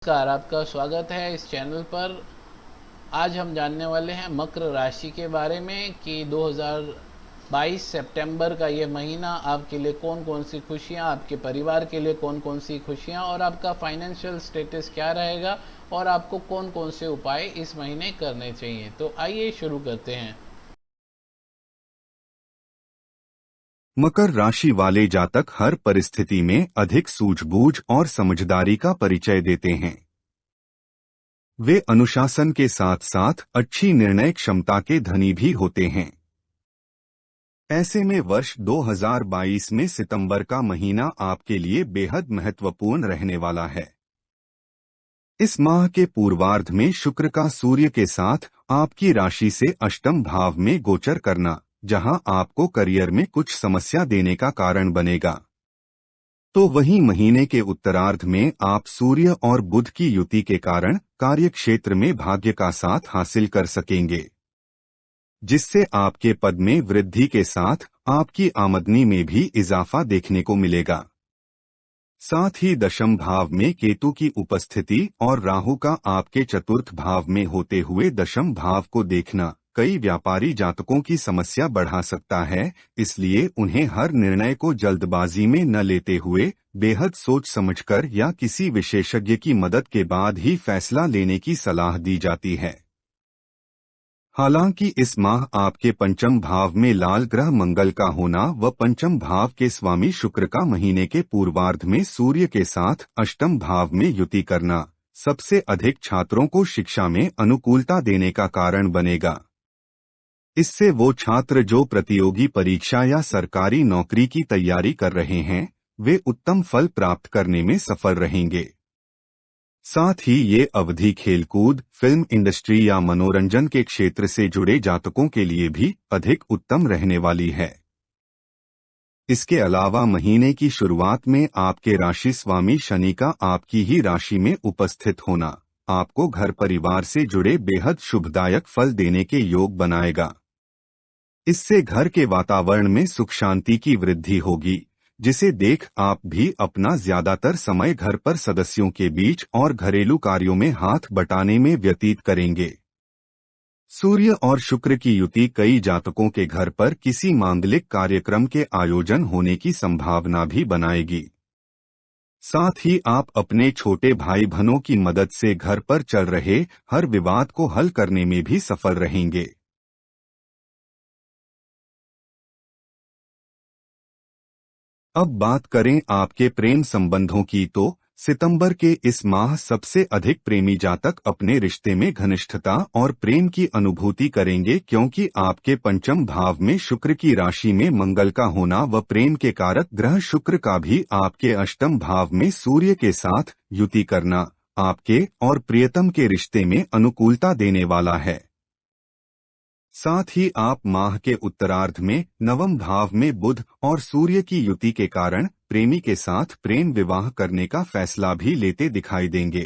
नमस्कार, आपका स्वागत है इस चैनल पर। आज हम जानने वाले हैं मकर राशि के बारे में कि 2022 सितंबर का ये महीना आपके लिए कौन कौन सी खुशियां, आपके परिवार के लिए कौन कौन सी खुशियां और आपका फाइनेंशियल स्टेटस क्या रहेगा और आपको कौन कौन से उपाय इस महीने करने चाहिए। तो आइए शुरू करते हैं। मकर राशि वाले जातक हर परिस्थिति में अधिक सूझबूझ और समझदारी का परिचय देते हैं। वे अनुशासन के साथ साथ अच्छी निर्णय क्षमता के धनी भी होते हैं। ऐसे में वर्ष 2022 में सितंबर का महीना आपके लिए बेहद महत्वपूर्ण रहने वाला है। इस माह के पूर्वार्ध में शुक्र का सूर्य के साथ आपकी राशि से अष्टम भाव में गोचर करना, जहां आपको करियर में कुछ समस्या देने का कारण बनेगा, तो वहीं महीने के उत्तरार्ध में आप सूर्य और बुध की युति के कारण कार्यक्षेत्र में भाग्य का साथ हासिल कर सकेंगे, जिससे आपके पद में वृद्धि के साथ आपकी आमदनी में भी इजाफा देखने को मिलेगा। साथ ही दशम भाव में केतु की उपस्थिति और राहु का आपके चतुर्थ भाव में होते हुए दशम भाव को देखना कई व्यापारी जातकों की समस्या बढ़ा सकता है। इसलिए उन्हें हर निर्णय को जल्दबाजी में न लेते हुए बेहद सोच समझकर या किसी विशेषज्ञ की मदद के बाद ही फैसला लेने की सलाह दी जाती है। हालांकि इस माह आपके पंचम भाव में लाल ग्रह मंगल का होना व पंचम भाव के स्वामी शुक्र का महीने के पूर्वार्ध में सूर्य के साथ अष्टम भाव में युति करना सबसे अधिक छात्रों को शिक्षा में अनुकूलता देने का कारण बनेगा। इससे वो छात्र जो प्रतियोगी परीक्षा या सरकारी नौकरी की तैयारी कर रहे हैं, वे उत्तम फल प्राप्त करने में सफल रहेंगे। साथ ही ये अवधि खेलकूद, फिल्म इंडस्ट्री या मनोरंजन के क्षेत्र से जुड़े जातकों के लिए भी अधिक उत्तम रहने वाली है। इसके अलावा महीने की शुरुआत में आपके राशि स्वामी शनि का आपकी ही राशि में उपस्थित होना आपको घर परिवार से जुड़े बेहद शुभदायक फल देने के योग बनाएगा। इससे घर के वातावरण में सुख शांति की वृद्धि होगी, जिसे देख आप भी अपना ज्यादातर समय घर पर सदस्यों के बीच और घरेलू कार्यों में हाथ बटाने में व्यतीत करेंगे। सूर्य और शुक्र की युति कई जातकों के घर पर किसी मांगलिक कार्यक्रम के आयोजन होने की संभावना भी बनाएगी। साथ ही आप अपने छोटे भाई बहनों की मदद से घर पर चल रहे हर विवाद को हल करने में भी सफल रहेंगे। अब बात करें आपके प्रेम संबंधों की, तो सितंबर के इस माह सबसे अधिक प्रेमी जातक अपने रिश्ते में घनिष्ठता और प्रेम की अनुभूति करेंगे, क्योंकि आपके पंचम भाव में शुक्र की राशि में मंगल का होना व प्रेम के कारक ग्रह शुक्र का भी आपके अष्टम भाव में सूर्य के साथ युति करना आपके और प्रियतम के रिश्ते में अनुकूलता देने वाला है। साथ ही आप माह के उत्तरार्ध में नवम भाव में बुध और सूर्य की युति के कारण प्रेमी के साथ प्रेम विवाह करने का फैसला भी लेते दिखाई देंगे।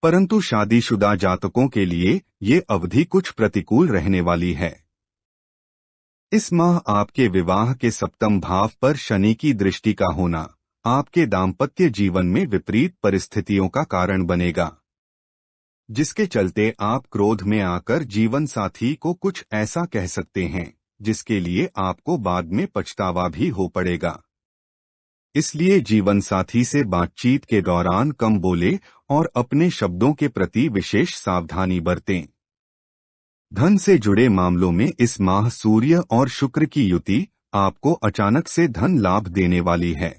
परंतु शादीशुदा जातकों के लिए ये अवधि कुछ प्रतिकूल रहने वाली है। इस माह आपके विवाह के सप्तम भाव पर शनि की दृष्टि का होना आपके दाम्पत्य जीवन में विपरीत परिस्थितियों का कारण बनेगा, जिसके चलते आप क्रोध में आकर जीवन साथी को कुछ ऐसा कह सकते हैं जिसके लिए आपको बाद में पछतावा भी हो पड़ेगा। इसलिए जीवन साथी से बातचीत के दौरान कम बोले और अपने शब्दों के प्रति विशेष सावधानी बरतें। धन से जुड़े मामलों में इस माह सूर्य और शुक्र की युति आपको अचानक से धन लाभ देने वाली है।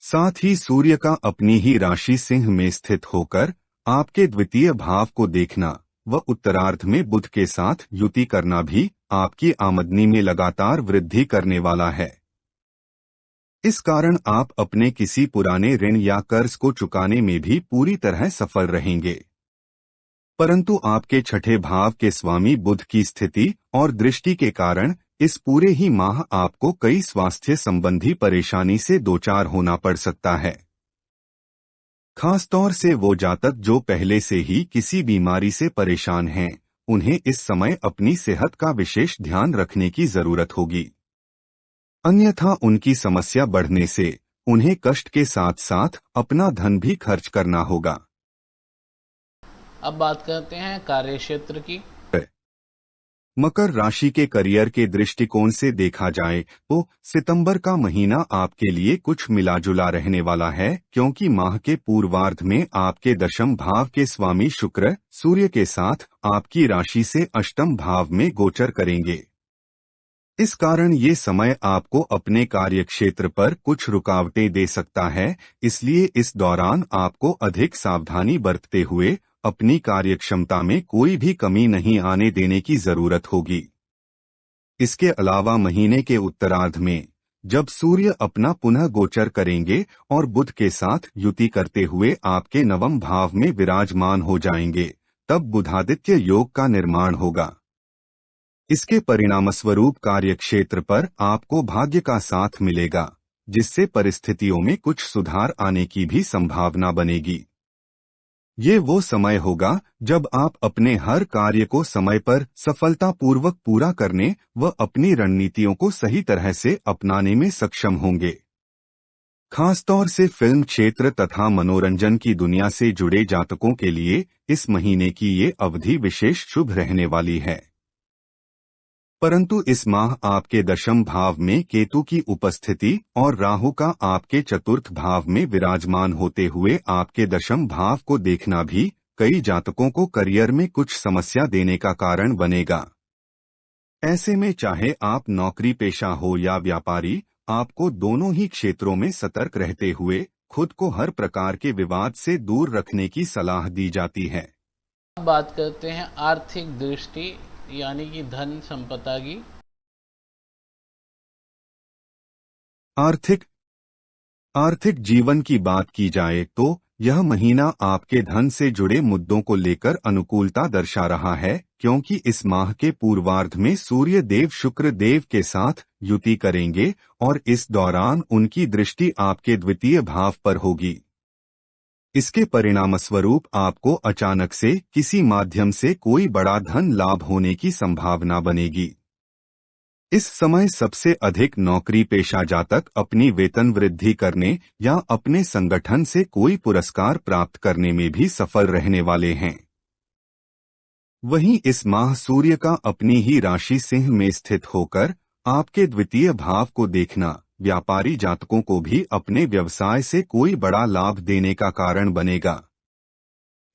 साथ ही सूर्य का अपनी ही राशि सिंह में स्थित होकर आपके द्वितीय भाव को देखना व उत्तरार्ध में बुध के साथ युति करना भी आपकी आमदनी में लगातार वृद्धि करने वाला है। इस कारण आप अपने किसी पुराने ऋण या कर्ज को चुकाने में भी पूरी तरह सफल रहेंगे। परंतु आपके छठे भाव के स्वामी बुध की स्थिति और दृष्टि के कारण इस पूरे ही माह आपको कई स्वास्थ्य संबंधी परेशानी से दोचार होना पड़ सकता है। खासतौर से वो जातक जो पहले से ही किसी बीमारी से परेशान हैं, उन्हें इस समय अपनी सेहत का विशेष ध्यान रखने की जरूरत होगी। अन्यथा उनकी समस्या बढ़ने से उन्हें कष्ट के साथ साथ अपना धन भी खर्च करना होगा। अब बात करते हैं कार्य क्षेत्र की। मकर राशि के करियर के दृष्टिकोण से देखा जाए तो सितंबर का महीना आपके लिए कुछ मिला जुला रहने वाला है, क्योंकि माह के पूर्वार्ध में आपके दशम भाव के स्वामी शुक्र सूर्य के साथ आपकी राशि से अष्टम भाव में गोचर करेंगे। इस कारण ये समय आपको अपने कार्य क्षेत्र पर कुछ रुकावटें दे सकता है, इसलिए इस दौरान आपको अधिक सावधानी बरतते हुए अपनी कार्यक्षमता में कोई भी कमी नहीं आने देने की जरूरत होगी। इसके अलावा महीने के उत्तरार्ध में जब सूर्य अपना पुनः गोचर करेंगे और बुध के साथ युति करते हुए आपके नवम भाव में विराजमान हो जाएंगे, तब बुधादित्य योग का निर्माण होगा। इसके परिणामस्वरूप कार्यक्षेत्र पर आपको भाग्य का साथ मिलेगा, जिससे परिस्थितियों में कुछ सुधार आने की भी संभावना बनेगी। ये वो समय होगा जब आप अपने हर कार्य को समय पर सफलतापूर्वक पूरा करने व अपनी रणनीतियों को सही तरह से अपनाने में सक्षम होंगे। खासतौर से फिल्म क्षेत्र तथा मनोरंजन की दुनिया से जुड़े जातकों के लिए इस महीने की ये अवधि विशेष शुभ रहने वाली है। परंतु इस माह आपके दशम भाव में केतु की उपस्थिति और राहु का आपके चतुर्थ भाव में विराजमान होते हुए आपके दशम भाव को देखना भी कई जातकों को करियर में कुछ समस्या देने का कारण बनेगा। ऐसे में चाहे आप नौकरी पेशा हो या व्यापारी, आपको दोनों ही क्षेत्रों में सतर्क रहते हुए खुद को हर प्रकार के विवाद से दूर रखने की सलाह दी जाती है। अब बात करते हैं आर्थिक दृष्टि यानी कि धन संपदा की। आर्थिक जीवन की बात की जाए तो यह महीना आपके धन से जुड़े मुद्दों को लेकर अनुकूलता दर्शा रहा है, क्योंकि इस माह के पूर्वार्ध में सूर्य देव शुक्र देव के साथ युति करेंगे और इस दौरान उनकी दृष्टि आपके द्वितीय भाव पर होगी। इसके परिणामस्वरूप आपको अचानक से किसी माध्यम से कोई बड़ा धन लाभ होने की संभावना बनेगी। इस समय सबसे अधिक नौकरी पेशा जातक अपनी वेतन वृद्धि करने या अपने संगठन से कोई पुरस्कार प्राप्त करने में भी सफल रहने वाले हैं। वहीं इस माह सूर्य का अपनी ही राशि सिंह में स्थित होकर आपके द्वितीय भाव को देखना व्यापारी जातकों को भी अपने व्यवसाय से कोई बड़ा लाभ देने का कारण बनेगा।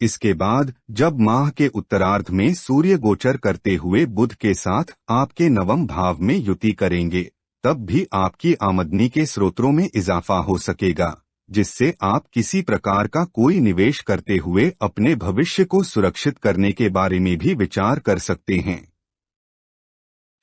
इसके बाद जब माह के उत्तरार्ध में सूर्य गोचर करते हुए बुध के साथ आपके नवम भाव में युति करेंगे, तब भी आपकी आमदनी के स्रोतों में इजाफा हो सकेगा, जिससे आप किसी प्रकार का कोई निवेश करते हुए अपने भविष्य को सुरक्षित करने के बारे में भी विचार कर सकते हैं।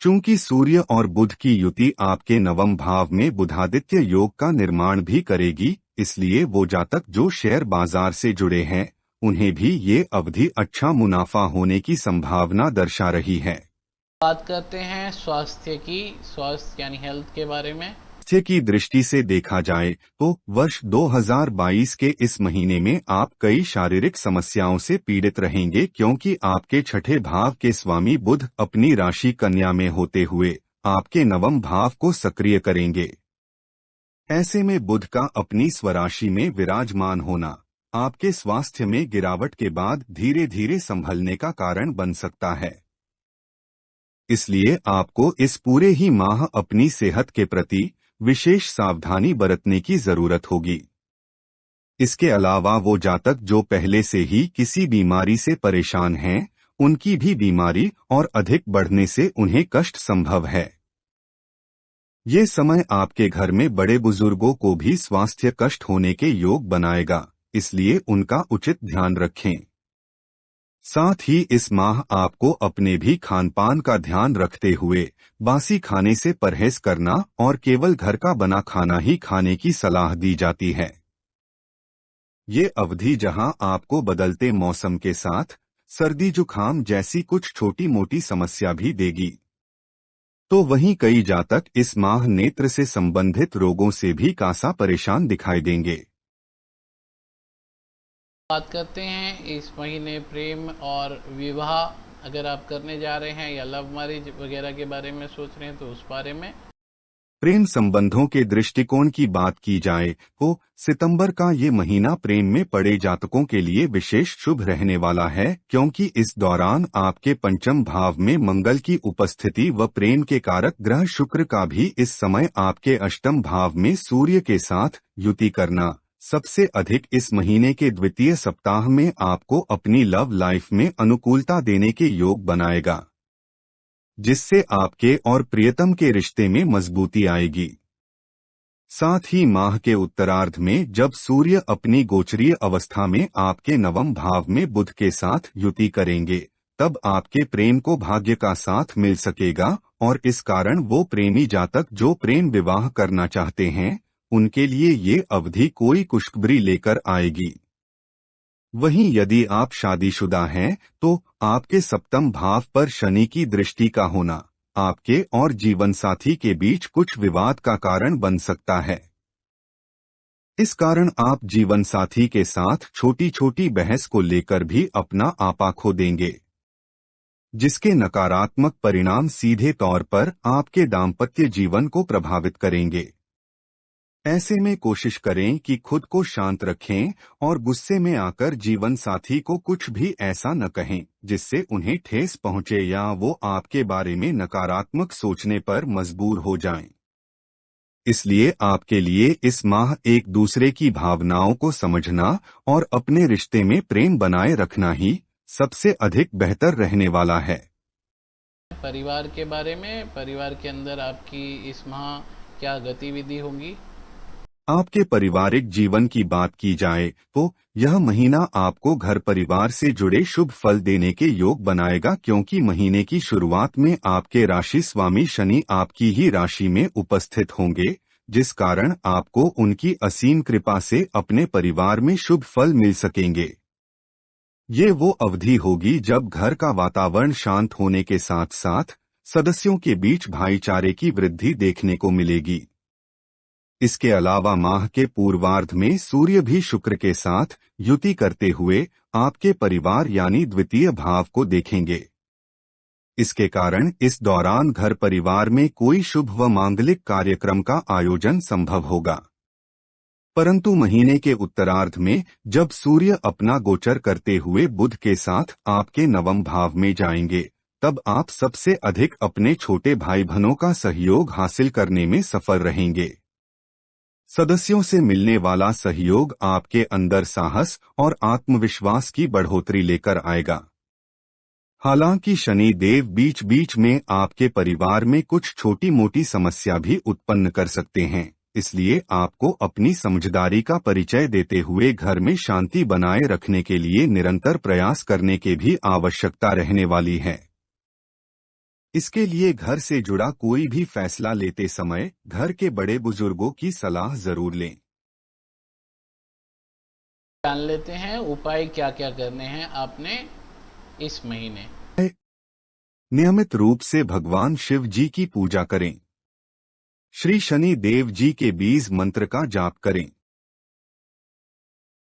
चूंकि सूर्य और बुध की युति आपके नवम भाव में बुधादित्य योग का निर्माण भी करेगी, इसलिए वो जातक जो शेयर बाजार से जुड़े हैं उन्हें भी ये अवधि अच्छा मुनाफा होने की संभावना दर्शा रही है। बात करते हैं स्वास्थ्य की, स्वास्थ्य यानी हेल्थ के बारे में। स्वास्थ्य की दृष्टि से देखा जाए तो वर्ष 2022 के इस महीने में आप कई शारीरिक समस्याओं से पीड़ित रहेंगे, क्योंकि आपके छठे भाव के स्वामी बुध अपनी राशि कन्या में होते हुए आपके नवम भाव को सक्रिय करेंगे। ऐसे में बुध का अपनी स्वराशि में विराजमान होना आपके स्वास्थ्य में गिरावट के बाद धीरे धीरे संभलने का कारण बन सकता है। इसलिए आपको इस पूरे ही माह अपनी सेहत के प्रति विशेष सावधानी बरतने की जरूरत होगी। इसके अलावा वो जातक जो पहले से ही किसी बीमारी से परेशान हैं, उनकी भी बीमारी और अधिक बढ़ने से उन्हें कष्ट संभव है। ये समय आपके घर में बड़े बुजुर्गों को भी स्वास्थ्य कष्ट होने के योग बनाएगा, इसलिए उनका उचित ध्यान रखें। साथ ही इस माह आपको अपने भी खानपान का ध्यान रखते हुए बासी खाने से परहेज करना और केवल घर का बना खाना ही खाने की सलाह दी जाती है। ये अवधि जहां आपको बदलते मौसम के साथ सर्दी जुकाम जैसी कुछ छोटी मोटी समस्या भी देगी, तो वहीं कई जातक इस माह नेत्र से संबंधित रोगों से भी कासा परेशान दिखाई देंगे। बात करते हैं इस महीने प्रेम और विवाह अगर आप करने जा रहे हैं या लव मैरिज वगैरह के बारे में सोच रहे हैं तो उस बारे में। प्रेम संबंधों के दृष्टिकोण की बात की जाए तो सितंबर का ये महीना प्रेम में पड़े जातकों के लिए विशेष शुभ रहने वाला है, क्योंकि इस दौरान आपके पंचम भाव में मंगल की उपस्थिति व प्रेम के कारक ग्रह शुक्र का भी इस समय आपके अष्टम भाव में सूर्य के साथ युति करना सबसे अधिक इस महीने के द्वितीय सप्ताह में आपको अपनी लव लाइफ में अनुकूलता देने के योग बनाएगा, जिससे आपके और प्रियतम के रिश्ते में मजबूती आएगी। साथ ही माह के उत्तरार्ध में जब सूर्य अपनी गोचरीय अवस्था में आपके नवम भाव में बुध के साथ युति करेंगे, तब आपके प्रेम को भाग्य का साथ मिल सकेगा और इस कारण वो प्रेमी जातक जो प्रेम विवाह करना चाहते हैं, उनके लिए ये अवधि कोई खुशखबरी लेकर आएगी। वहीं यदि आप शादीशुदा हैं तो आपके सप्तम भाव पर शनि की दृष्टि का होना आपके और जीवन साथी के बीच कुछ विवाद का कारण बन सकता है। इस कारण आप जीवन साथी के साथ छोटी छोटी बहस को लेकर भी अपना आपा खो देंगे, जिसके नकारात्मक परिणाम सीधे तौर पर आपके दाम्पत्य जीवन को प्रभावित करेंगे। ऐसे में कोशिश करें कि खुद को शांत रखें और गुस्से में आकर जीवन साथी को कुछ भी ऐसा न कहें जिससे उन्हें ठेस पहुंचे या वो आपके बारे में नकारात्मक सोचने पर मजबूर हो जाएं। इसलिए आपके लिए इस माह एक दूसरे की भावनाओं को समझना और अपने रिश्ते में प्रेम बनाए रखना ही सबसे अधिक बेहतर रहने वाला है। परिवार के बारे में, परिवार के अंदर आपकी इस माह क्या गतिविधि होंगी? आपके पारिवारिक जीवन की बात की जाए तो यह महीना आपको घर परिवार से जुड़े शुभ फल देने के योग बनाएगा, क्योंकि महीने की शुरुआत में आपके राशि स्वामी शनि आपकी ही राशि में उपस्थित होंगे, जिस कारण आपको उनकी असीम कृपा से अपने परिवार में शुभ फल मिल सकेंगे। ये वो अवधि होगी जब घर का वातावरण शांत होने के साथ साथ सदस्यों के बीच भाईचारे की वृद्धि देखने को मिलेगी। इसके अलावा माह के पूर्वार्ध में सूर्य भी शुक्र के साथ युति करते हुए आपके परिवार यानी द्वितीय भाव को देखेंगे। इसके कारण इस दौरान घर परिवार में कोई शुभ व मांगलिक कार्यक्रम का आयोजन संभव होगा। परंतु महीने के उत्तरार्ध में जब सूर्य अपना गोचर करते हुए बुध के साथ आपके नवम भाव में जाएंगे, तब आप सबसे अधिक अपने छोटे भाई बहनों का सहयोग हासिल करने में सफल रहेंगे। सदस्यों से मिलने वाला सहयोग आपके अंदर साहस और आत्मविश्वास की बढ़ोतरी लेकर आएगा। हालांकि शनि देव बीच बीच में आपके परिवार में कुछ छोटी मोटी समस्या भी उत्पन्न कर सकते हैं, इसलिए आपको अपनी समझदारी का परिचय देते हुए घर में शांति बनाए रखने के लिए निरंतर प्रयास करने की भी आवश्यकता रहने वाली है। इसके लिए घर से जुड़ा कोई भी फैसला लेते समय घर के बड़े बुजुर्गों की सलाह जरूर लें। जान लेते हैं उपाय क्या क्या करने हैं आपने इस महीने। नियमित रूप से भगवान शिव जी की पूजा करें। श्री शनि देव जी के बीज मंत्र का जाप करें।